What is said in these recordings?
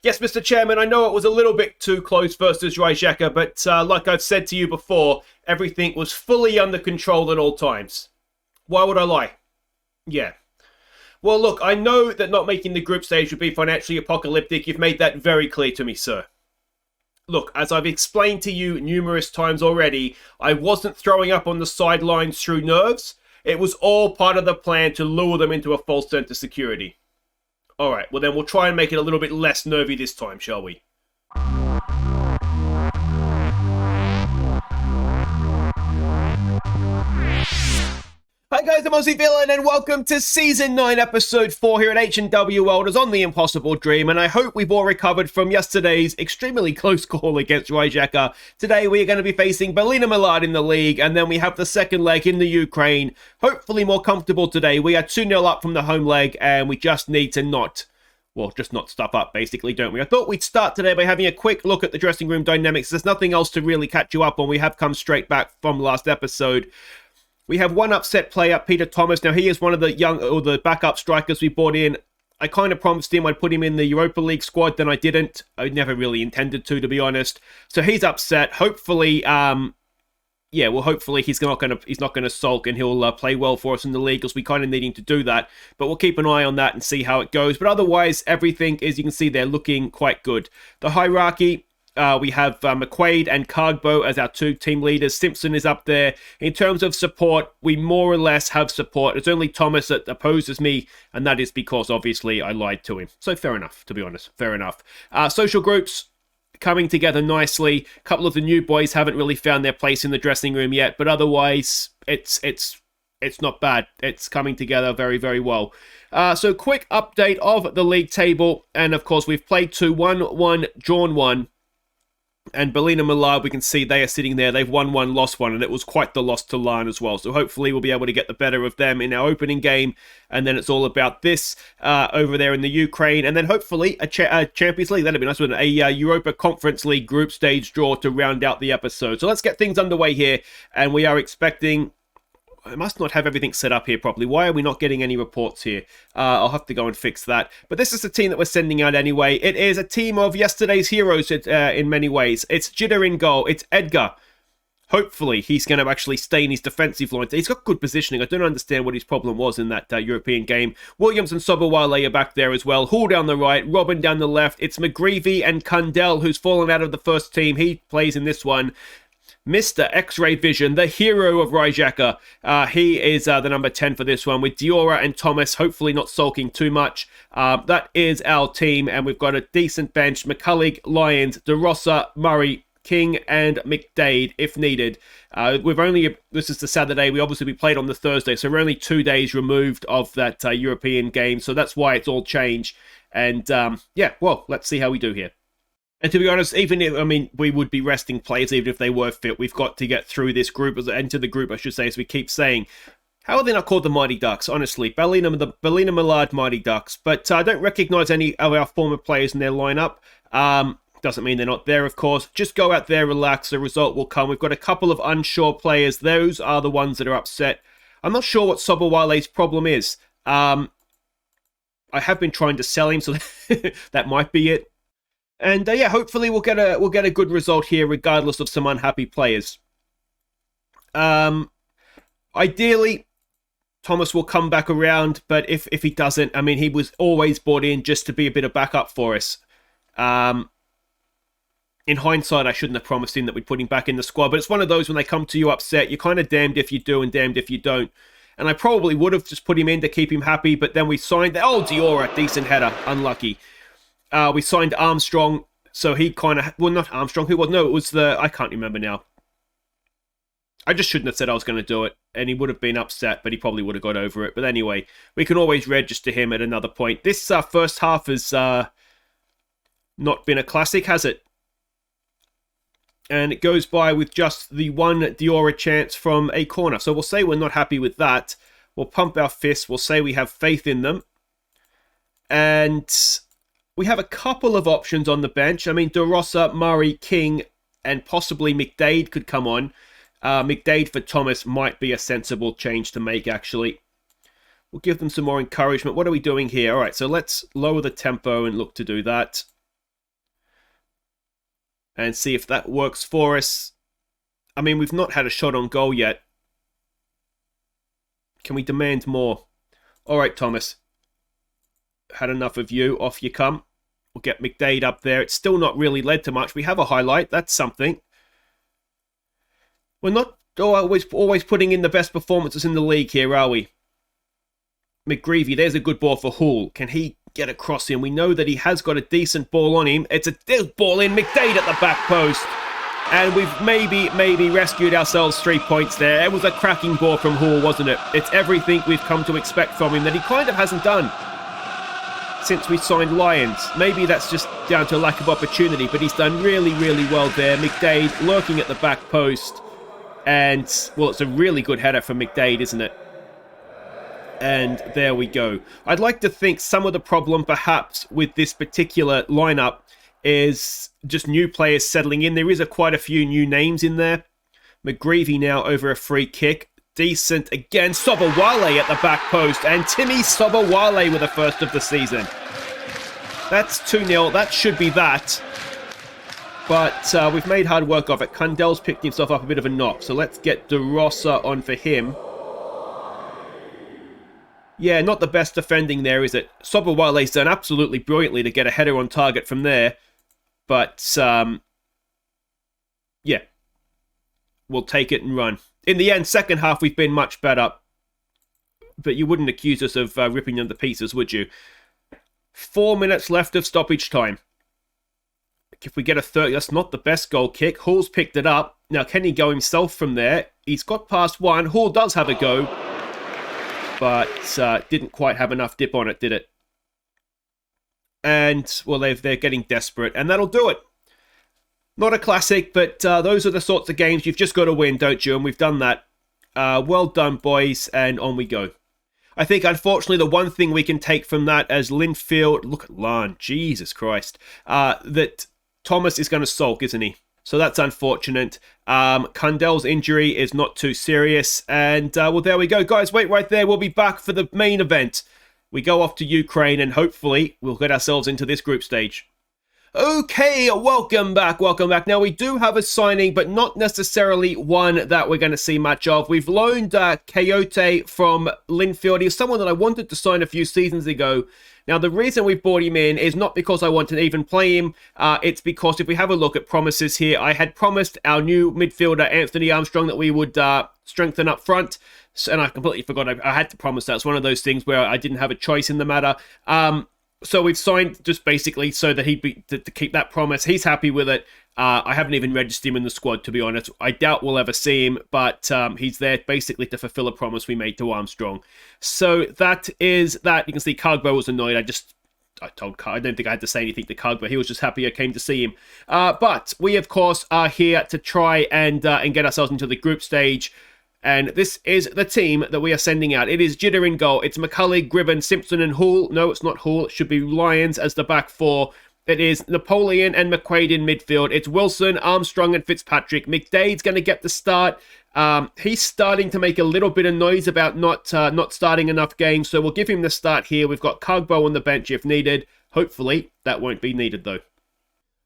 Yes, Mr. Chairman, I know it was a little bit too close versus Rijeka, but like I've said to you before, everything was fully under control at all times. Why would I lie? Yeah. Well, look, I know that not making the group stage would be financially apocalyptic. You've made that very clear to me, sir. Look, as I've explained to you numerous times already, I wasn't throwing up on the sidelines through nerves. It was all part of the plan to lure them into a false sense of security. Alright, well then we'll try and make it a little bit less nervy this time, shall we? Hi guys, I'm Aussie Villain and welcome to Season 9, Episode 4 here at H&W Welders on The Impossible Dream, and I hope we've all recovered from yesterday's extremely close call against Rijeka. Today we are going to be facing Ballinamallard in the league, and then we have the second leg in the Ukraine. Hopefully more comfortable today. We are 2-0 up from the home leg, and we just need to not stuff up, basically, don't we? I thought we'd start today by having a quick look at the dressing room dynamics. There's nothing else to really catch you up on. We have come straight back from last episode. We have one upset player, Peter Thomas. Now, he is one of the backup strikers we brought in. I kind of promised him I'd put him in the Europa League squad, then I didn't. I never really intended to be honest. So he's upset. Hopefully, hopefully he's not gonna sulk and he'll play well for us in the league, because we kind of need him to do that. But we'll keep an eye on that and see how it goes. But otherwise, everything, as you can see, they're looking quite good. The hierarchy. We have McQuaid and Cargbo as our two team leaders. Simpson is up there. In terms of support, we more or less have support. It's only Thomas that opposes me, and that is because, obviously, I lied to him. So fair enough, to be honest. Fair enough. Social groups coming together nicely. A couple of the new boys haven't really found their place in the dressing room yet, but otherwise, it's not bad. It's coming together very, very well. So quick update of the league table. And, of course, we've played 2-1-1, drawn 1. And Ballinamallard, we can see they are sitting there. They've won 1, lost 1, and it was quite the loss to Larn as well. So hopefully we'll be able to get the better of them in our opening game. And then it's all about this over there in the Ukraine. And then hopefully a Champions League. That'd be nice, wouldn't it? A Europa Conference League group stage draw to round out the episode. So let's get things underway here. And we are expecting... I must not have everything set up here properly. Why are we not getting any reports here? I'll have to go and fix that. But this is the team that we're sending out anyway. It is a team of yesterday's heroes in many ways. It's Jitter in goal. It's Edgar. Hopefully, he's going to actually stay in his defensive line. He's got good positioning. I don't understand what his problem was in that European game. Williams and Sobowale are back there as well. Hall down the right, Robin down the left. It's McGreevy and Kundell, who's fallen out of the first team. He plays in this one. Mr. X-Ray Vision, the hero of Rijeka. He is the number 10 for this one, with Diora and Thomas hopefully not sulking too much. That is our team, and we've got a decent bench. McCulloch, Lyons, DeRossa, Murray, King, and McDade, if needed. This is the Saturday. We played on the Thursday, so we're only 2 days removed of that European game, so that's why it's all changed. And, let's see how we do here. And to be honest, we would be resting players even if they were fit. We've got to get through this group, enter the group, I should say, as we keep saying. How are they not called the Mighty Ducks, honestly? The Ballinamallard Mighty Ducks. But I don't recognise any of our former players in their lineup. Doesn't mean they're not there, of course. Just go out there, relax, the result will come. We've got a couple of unsure players. Those are the ones that are upset. I'm not sure what Sobowale's problem is. I have been trying to sell him, so that might be it. And hopefully we'll get a good result here, regardless of some unhappy players. Ideally, Thomas will come back around, but if he doesn't, he was always brought in just to be a bit of backup for us. In hindsight, I shouldn't have promised him that we'd put him back in the squad, but it's one of those when they come to you upset, you're kind of damned if you do and damned if you don't. And I probably would have just put him in to keep him happy, but then we signed... Oh, Diora, decent header, unlucky. We signed Armstrong, so he kind of... Well, not Armstrong, who was... No, it was the... I can't remember now. I just shouldn't have said I was going to do it, and he would have been upset, but he probably would have got over it. But anyway, we can always register him at another point. This first half has not been a classic, has it? And it goes by with just the one Diora chance from a corner. So we'll say we're not happy with that. We'll pump our fists. We'll say we have faith in them. And... we have a couple of options on the bench. DeRossa, Murray, King, and possibly McDade could come on. McDade for Thomas might be a sensible change to make, actually. We'll give them some more encouragement. What are we doing here? All right, so let's lower the tempo and look to do that. and see if that works for us. I mean, we've not had a shot on goal yet. Can we demand more? All right, Thomas. Had enough of you. Off you come. We'll get McDade up there. It's still not really led to much. We have a highlight. That's something. We're not always putting in the best performances in the league here, are we? McGreevy, there's a good ball for Hull. Can he get across him? We know that he has got a decent ball on him. There's ball in. McDade at the back post. And we've maybe rescued ourselves 3 points there. It was a cracking ball from Hull, wasn't it? It's everything we've come to expect from him that he kind of hasn't done since we signed Lions. Maybe that's just down to lack of opportunity, but he's done really, really well there. McDade lurking at the back post. And, well, it's a really good header from McDade, isn't it? And there we go. I'd like to think some of the problem, perhaps, with this particular lineup is just new players settling in. There is quite a few new names in there. McGreevy now over a free kick. Decent again. Sobowale at the back post. And Timmy Sobowale with the first of the season. That's 2-0. That should be that. But we've made hard work of it. Cundell's picked himself up a bit of a knock. So let's get De Rossa on for him. Yeah, not the best defending there, is it? Sobowale's done absolutely brilliantly to get a header on target from there. But, yeah. We'll take it and run. In the end, second half, we've been much better. But you wouldn't accuse us of ripping them to pieces, would you? 4 minutes left of stoppage time. If we get a third, that's not the best goal kick. Hull's picked it up. Now, can he go himself from there? He's got past one. Hull does have a go. But didn't quite have enough dip on it, did it? And, well, they're getting desperate. And that'll do it. Not a classic, but those are the sorts of games you've just got to win, don't you? And we've done that. Well done, boys. And on we go. I think, unfortunately, the one thing we can take from that as Linfield... Look at Larn. Jesus Christ. That Thomas is going to sulk, isn't he? So that's unfortunate. Cundell's injury is not too serious. And, well, there we go. Guys, wait right there. We'll be back for the main event. We go off to Ukraine and hopefully we'll get ourselves into this group stage. Okay, welcome back. Now, we do have a signing, but not necessarily one that we're going to see much of. We've loaned Coyote from Linfield. He's someone that I wanted to sign a few seasons ago. Now, the reason we brought him in is not because I want to even play him. It's because if we have a look at promises here, I had promised our new midfielder, Anthony Armstrong, that we would strengthen up front. And I completely forgot I had to promise that. It's one of those things where I didn't have a choice in the matter. So we've signed just basically so that to keep that promise. He's happy with it. I haven't even registered him in the squad, to be honest. I doubt we'll ever see him, but he's there basically to fulfill a promise we made to Armstrong. So that is that. You can see Cargbo was annoyed. I don't think I had to say anything to Cargbo. He was just happy I came to see him. But we, of course, are here to try and get ourselves into the group stage. And this is the team that we are sending out. It is Jitter in goal. It's McCulley, Gribben, Simpson and Hull. No, it's not Hull. It should be Lions as the back four. It is Napoleon and McQuaid in midfield. It's Wilson, Armstrong and Fitzpatrick. McDade's going to get the start. He's starting to make a little bit of noise about not starting enough games. So we'll give him the start here. We've got Cargbo on the bench if needed. Hopefully, that won't be needed though.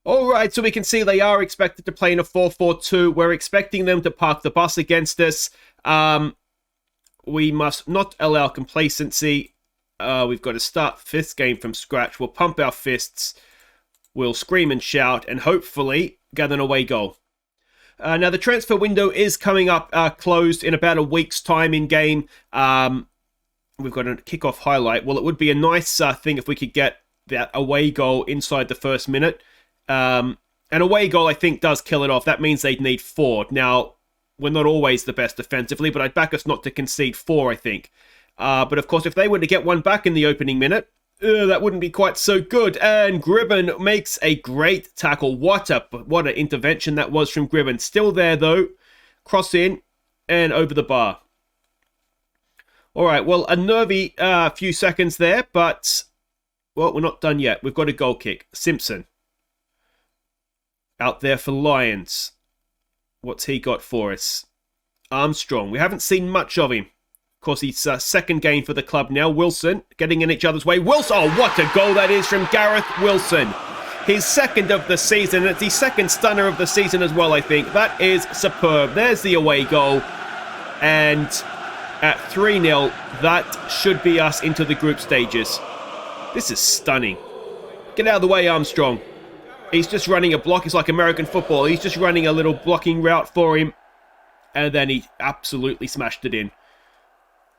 Alright, so we can see they are expected to play in a 4-4-2. We're expecting them to park the bus against us. We must not allow complacency. We've got to start fifth game from scratch. We'll pump our fists. We'll scream and shout and hopefully get an away goal. Now, the transfer window is coming up closed in about a week's time in game. We've got a kickoff highlight. Well, it would be a nice thing if we could get that away goal inside the first minute. An away goal, I think, does kill it off. That means they'd need 4. Now, we're not always the best defensively, but I'd back us not to concede 4, I think. But, of course, if they were to get one back in the opening minute, that wouldn't be quite so good. And Gribben makes a great tackle. What an intervention that was from Gribben. Still there, though. Cross in and over the bar. All right, well, a nervy few seconds there, but, well, we're not done yet. We've got a goal kick. Simpson. Out there for Lions. What's he got for us? Armstrong. We haven't seen much of him. Of course, he's second game for the club now. Wilson getting in each other's way. Wilson! Oh, what a goal that is from Gareth Wilson. His second of the season. It's the second stunner of the season as well, I think. That is superb. There's the away goal. And at 3-0, that should be us into the group stages. This is stunning. Get out of the way, Armstrong. He's just running a block. It's like American football. He's just running a little blocking route for him. And then he absolutely smashed it in.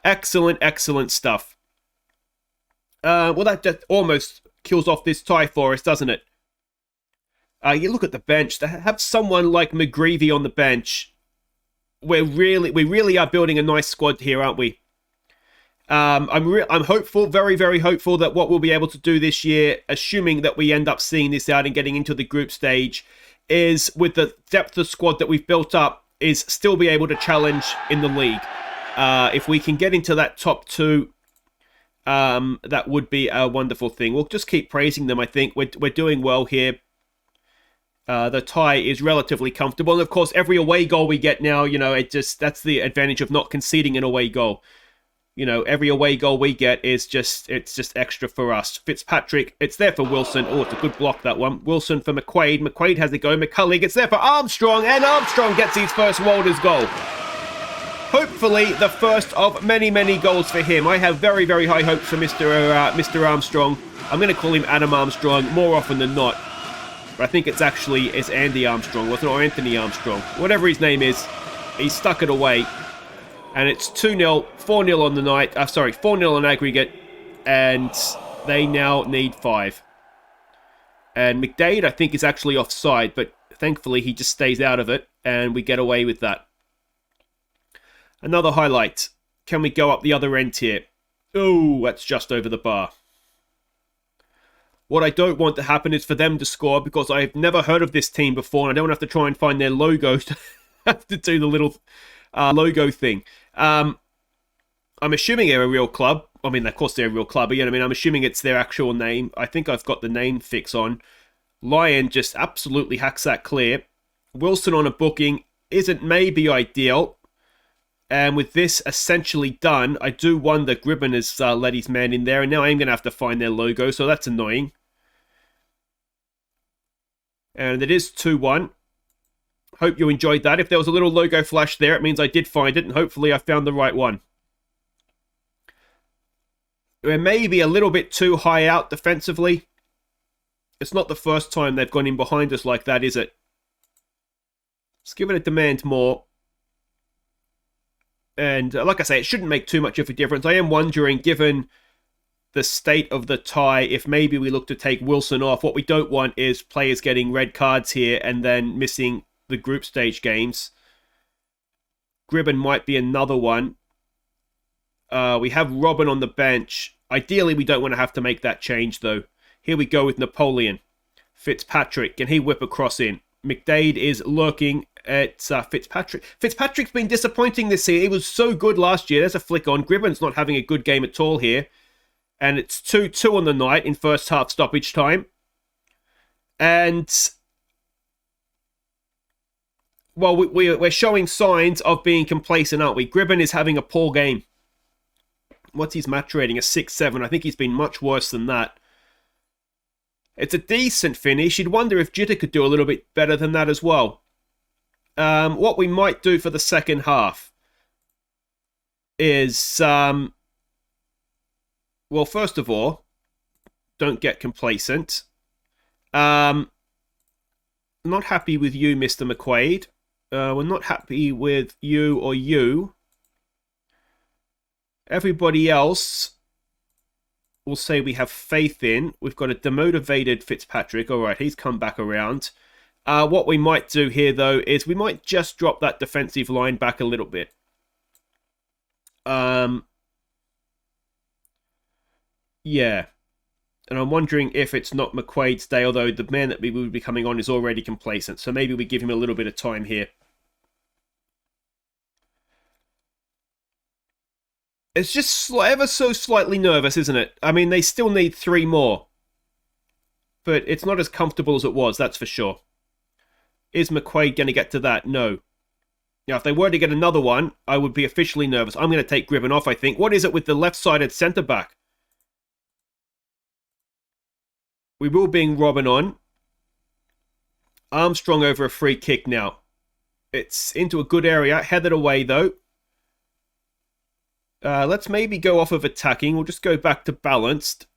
Excellent, excellent stuff. Well, that just almost kills off this tie for us, doesn't it? You look at the bench. To have someone like McGreevy on the bench, we really are building a nice squad here, aren't we? I'm hopeful, very, very hopeful that what we'll be able to do this year, assuming that we end up seeing this out and getting into the group stage, is with the depth of squad that we've built up, is still be able to challenge in the league. If we can get into that top 2, that would be a wonderful thing. We'll just keep praising them, I think. We're doing well here. The tie is relatively comfortable. And of course, every away goal we get now, that's the advantage of not conceding an away goal. Every away goal we get is just extra for us. Fitzpatrick, it's there for Wilson. Oh, it's a good block, that one. Wilson for McQuaid. McQuaid has it go. McCullough, it's there for Armstrong. And Armstrong gets his first Welders goal. Hopefully, the first of many, many goals for him. I have very, very high hopes for Mr. Armstrong. I'm going to call him Adam Armstrong more often than not. But I think it's Andy Armstrong, wasn't it? Or Anthony Armstrong. Whatever his name is, he stuck it away. And it's 2-0, 4-0 on the night. 4-0 on aggregate. And they now need 5. And McDade, I think, is actually offside. But thankfully, he just stays out of it. And we get away with that. Another highlight. Can we go up the other end here? Oh, that's just over the bar. What I don't want to happen is for them to score, because I've never heard of this team before. And I don't have to try and find their logo to have to do the little logo thing. I'm assuming they're a real club. I mean, of course they're a real club. But, I'm assuming it's their actual name. I think I've got the name fix on. Lyon just absolutely hacks that clear. Wilson on a booking isn't maybe ideal. And with this essentially done, I do wonder Gribben has let his man in there. And now I'm going to have to find their logo. So that's annoying. And it is 2-1. Hope you enjoyed that. If there was a little logo flash there, it means I did find it, and hopefully I found the right one. We're maybe a little bit too high out defensively. It's not the first time they've gone in behind us like that, is it? Let's give it a demand more. And like I say, it shouldn't make too much of a difference. I am wondering, given the state of the tie, if maybe we look to take Wilson off. What we don't want is players getting red cards here and then missing the group stage games. Gribben might be another one. We have Robin on the bench. Ideally, we don't want to have to make that change, though. Here we go with Napoleon. Fitzpatrick, can he whip across in? McDade is lurking at Fitzpatrick. Fitzpatrick's been disappointing this year. He was so good last year. There's a flick on. Gribben's not having a good game at all here. And it's 2-2 on the night in first half stoppage time. And well, we're showing signs of being complacent, aren't we? Gribben is having a poor game. What's his match rating? A 6-7. I think he's been much worse than that. It's a decent finish. You'd wonder if Jitter could do a little bit better than that as well. What we might do for the second half is, well, first of all, don't get complacent. Not happy with you, Mr. McQuaid. We're not happy with you or you. Everybody else will say we have faith in. We've got a demotivated Fitzpatrick. All right, he's come back around. What we might do here, though, is we might just drop that defensive line back a little bit. Yeah. And I'm wondering if it's not McQuaid's day, although the man that we would be coming on is already complacent. So maybe we give him a little bit of time here. It's just ever so slightly nervous, isn't it? I mean, they still need 3 more. But it's not as comfortable as it was, that's for sure. Is McQuaid going to get to that? No. Now, if they were to get another one, I would be officially nervous. I'm going to take Gribben off, I think. What is it with the left-sided centre-back? We will bring Robin on. Armstrong over a free kick now. It's into a good area. Headed away, though. Let's maybe go off of attacking. We'll just go back to balanced.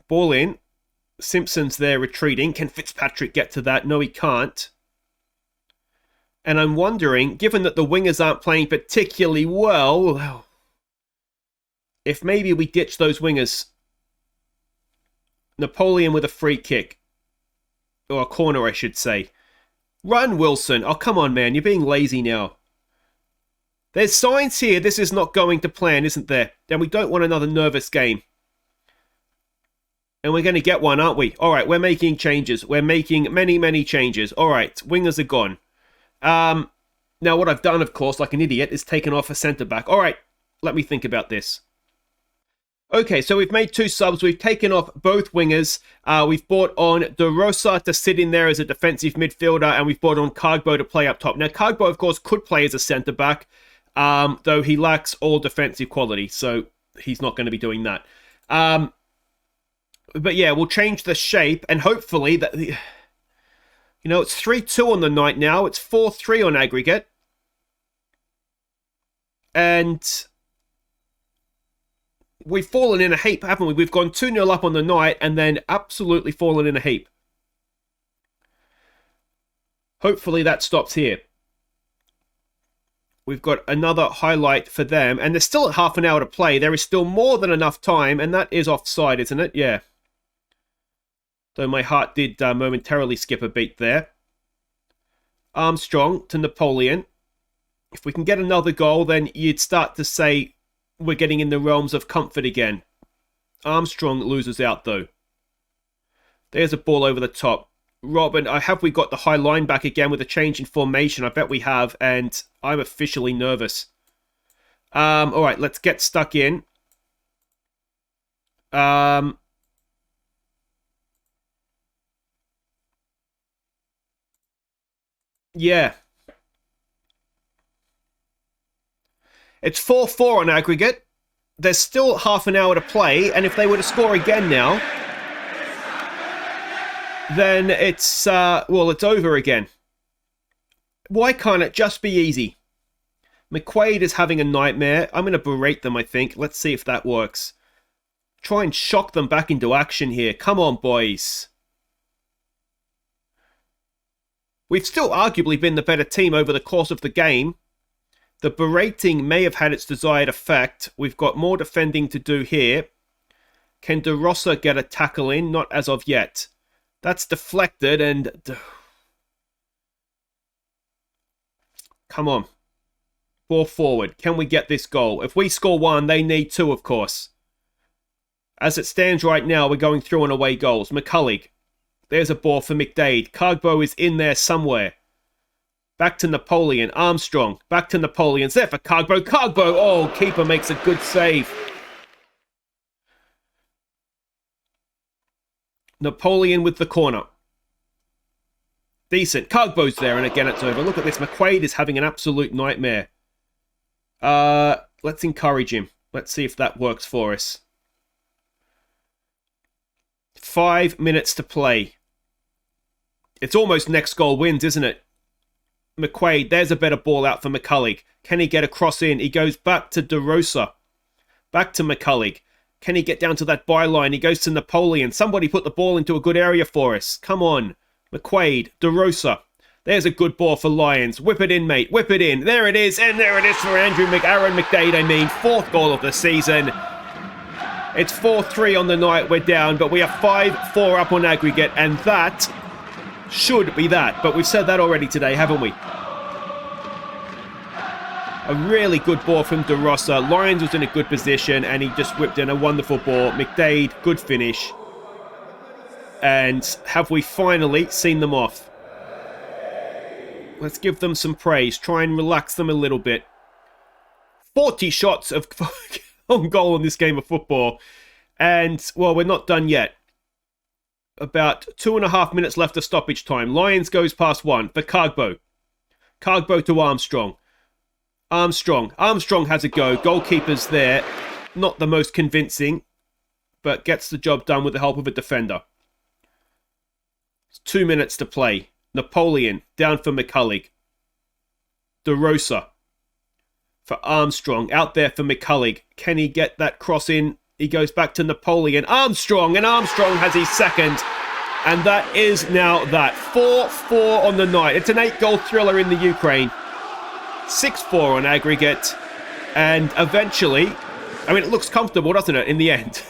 Ball in. Simpson's there retreating. Can Fitzpatrick get to that? No, he can't. And I'm wondering, given that the wingers aren't playing particularly well, if maybe we ditch those wingers. Napoleon with a free kick. Or a corner, I should say. Run, Wilson. Oh, come on, man. You're being lazy now. There's signs here this is not going to plan, isn't there? Then we don't want another nervous game. And we're going to get one, aren't we? All right, we're making changes. We're making many, many changes. All right, wingers are gone. Now, what I've done, of course, like an idiot, is taken off a centre-back. All right, let me think about this. Okay, so we've made 2 subs. We've taken off both wingers. We've brought on De Rosa to sit in there as a defensive midfielder, and we've brought on Cargbo to play up top. Now, Cargbo, of course, could play as a centre-back, though he lacks all defensive quality, so he's not going to be doing that. But yeah, we'll change the shape, and hopefully that... You know, it's 3-2 on the night now. It's 4-3 on aggregate. And we've fallen in a heap, haven't we? We've gone 2-0 up on the night and then absolutely fallen in a heap. Hopefully that stops here. We've got another highlight for them. And there's still half an hour to play. There is still more than enough time. And that is offside, isn't it? Yeah. Though my heart did momentarily skip a beat there. Armstrong to Napoleon. If we can get another goal, then you'd start to say we're getting in the realms of comfort again. Armstrong loses out, though. There's a ball over the top. Robin, have we got the high line back again with a change in formation? I bet we have, and I'm officially nervous. All right, let's get stuck in. Yeah. It's 4-4 on aggregate. There's still half an hour to play, and if they were to score again now, then it's, well, it's over again. Why can't it just be easy? McQuaid is having a nightmare. I'm going to berate them, I think. Let's see if that works. Try and shock them back into action here. Come on, boys. We've still arguably been the better team over the course of the game. The berating may have had its desired effect. We've got more defending to do here. Can De Rosa get a tackle in? Not as of yet. That's deflected and... Come on. Ball forward. Can we get this goal? If we score 1, they need 2, of course. As it stands right now, we're going through on away goals. McCulloch. There's a ball for McDade. Cargbo is in there somewhere. Back to Napoleon. Armstrong. Back to Napoleon. It's there for Cargbo. Cargbo! Oh, keeper makes a good save. Napoleon with the corner. Decent. Cargbo's there, and again it's over. Look at this. McQuaid is having an absolute nightmare. Let's encourage him. Let's see if that works for us. 5 minutes to play. It's almost next goal wins, isn't it? McQuaid, there's a better ball out for McCulloch. Can he get a cross in? He goes back to De Rosa. Back to McCulloch. Can he get down to that byline? He goes to Napoleon. Somebody put the ball into a good area for us. Come on. McQuaid, De Rosa. There's a good ball for Lions. Whip it in, mate. Whip it in. There it is. And there it is for Aaron McDade, I mean. 4th goal of the season. It's 4-3 on the night. We're down, but we are 5-4 up on aggregate, and that should be that. But we've said that already today, haven't we? A really good ball from De Rosa. Lyons was in a good position, and he just whipped in a wonderful ball. McDade, good finish. And have we finally seen them off? Let's give them some praise. Try and relax them a little bit. 40 shots of on goal in this game of football. And, well, we're not done yet. About 2.5 minutes left of stoppage time. Lions goes past 1 for Cargbo. Cargbo to Armstrong. Armstrong has a go. Goalkeeper's there. Not the most convincing, but gets the job done with the help of a defender. 2 minutes to play. Napoleon down for McCulloch. DeRosa for Armstrong. Out there for McCulloch. Can he get that cross in? He goes back to Napoleon. Armstrong, and Armstrong has his second. And that is now that. 4-4 on the night. It's an 8-goal thriller in the Ukraine. 6-4 on aggregate. And eventually, I mean, it looks comfortable, doesn't it, in the end?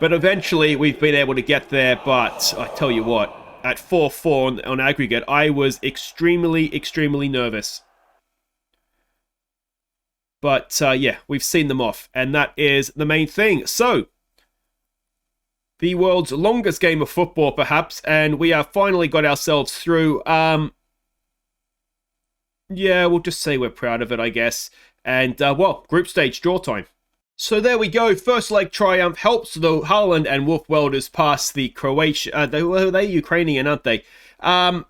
But eventually, we've been able to get there. But I tell you what, at 4-4 on aggregate, I was extremely, extremely nervous. But yeah, we've seen them off. And that is the main thing. So, the world's longest game of football, perhaps. And we have finally got ourselves through. Yeah, we'll just say we're proud of it, I guess. And, well, group stage draw time. So there we go. First leg triumph helps the Haaland and Wolf Welders pass the Croatia. They're Ukrainian, aren't they? Well,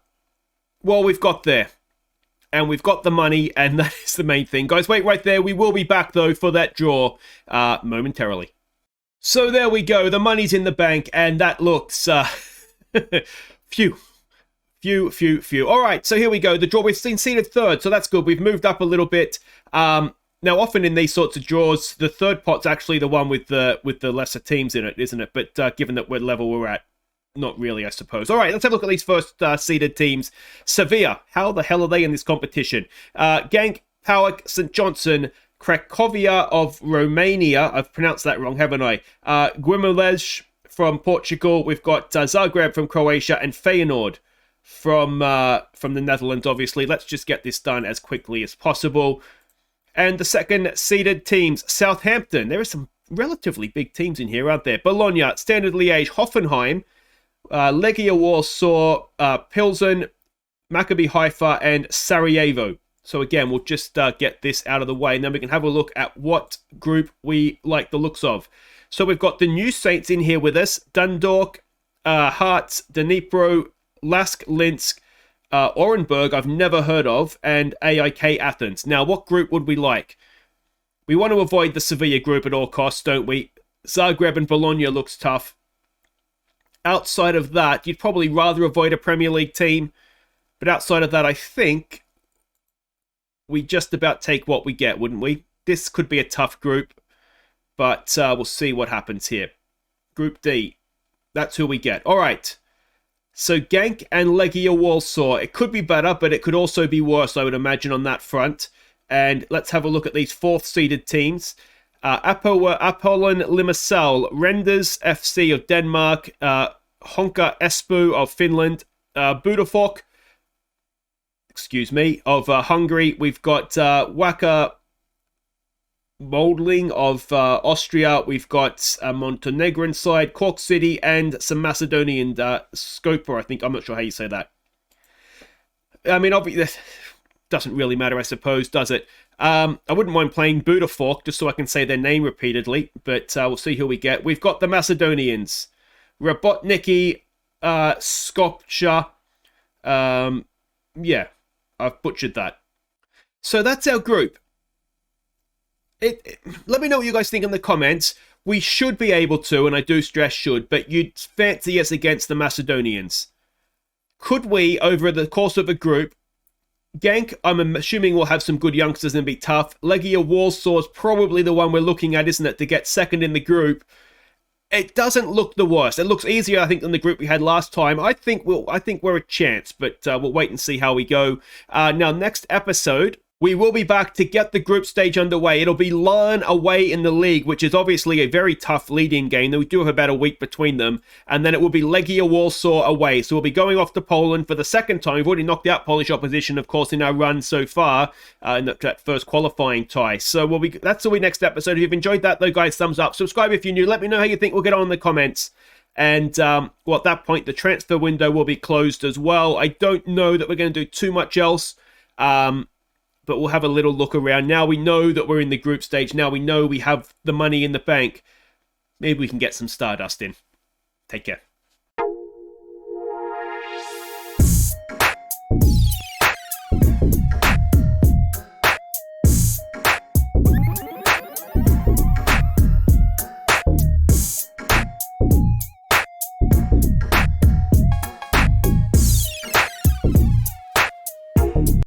we've got there. And we've got the money, and that is the main thing. Guys, wait right there. We will be back, though, for that draw momentarily. So there we go. The money's in the bank, and that looks... Phew. All right, so here we go. The draw, we've seen seeded third, so that's good. We've moved up a little bit. Now, often in these sorts of draws, the third pot's actually the one with the lesser teams in it, isn't it? But given that what level we're at, not really, I suppose. All right, let's have a look at these first seeded teams. Sevilla, how the hell are they in this competition? Genk, Powak, St. Johnson, Cracovia of Romania. I've pronounced that wrong, haven't I? Guimarães from Portugal. We've got Zagreb from Croatia and Feyenoord from the Netherlands, obviously. Let's just get this done as quickly as possible. And the second seeded teams, Southampton. There are some relatively big teams in here, aren't there? Bologna, Standard Liège, Hoffenheim, Legia Warsaw, Pilsen, Maccabi Haifa, and Sarajevo. So again, we'll just get this out of the way, and then we can have a look at what group we like the looks of. So we've got the new Saints in here with us. Dundalk, Hearts, Dnipro, Lask, Linsk, Orenburg, I've never heard of, and AIK Athens. Now, what group would we like? We want to avoid the Sevilla group at all costs, don't we? Zagreb and Bologna looks tough. Outside of that, you'd probably rather avoid a Premier League team. But outside of that, I think we just about take what we get, wouldn't we? This could be a tough group, but we'll see what happens here. Group D, that's who we get. All right. So Genk and Legia Warsaw. It could be better, but it could also be worse, I would imagine, on that front. And let's have a look at these fourth-seeded teams. Apollon Limassol, Renders FC of Denmark, Honka Espoo of Finland, Budafok, of Hungary. We've got Wacker Moldling of Austria. We've got a Montenegrin side, Cork City, and some Macedonian Skopa, I think. I'm not sure how you say that. I mean, obviously, doesn't really matter, I suppose, does it? I wouldn't mind playing Budafok just so I can say their name repeatedly, but we'll see who we get. We've got the Macedonians. Robotniki, Skopje. Yeah, I've butchered that. So that's our group. Let me know what you guys think in the comments. We should be able to, and I do stress should, but you'd fancy us against the Macedonians. Could we, over the course of a group, Genk, I'm assuming we'll have some good youngsters and be tough. Legia Warsaw is probably the one we're looking at, isn't it, to get second in the group. It doesn't look the worst. It looks easier, I think, than the group we had last time. I think we're a chance, but we'll wait and see how we go. Now, next episode, we will be back to get the group stage underway. It'll be Larne away in the league, which is obviously a very tough lead-in game. We do have about a week between them. And then it will be Legia Warsaw away. So we'll be going off to Poland for the second time. We've already knocked out Polish opposition, of course, in our run so far, in that first qualifying tie. So that's the next episode. If you've enjoyed that, though, guys, thumbs up. Subscribe if you're new. Let me know how you think. We'll get on in the comments. And at that point, the transfer window will be closed as well. I don't know that we're going to do too much else. But we'll have a little look around. Now we know that we're in the group stage. Now we know we have the money in the bank. Maybe we can get some Stardust in. Take care.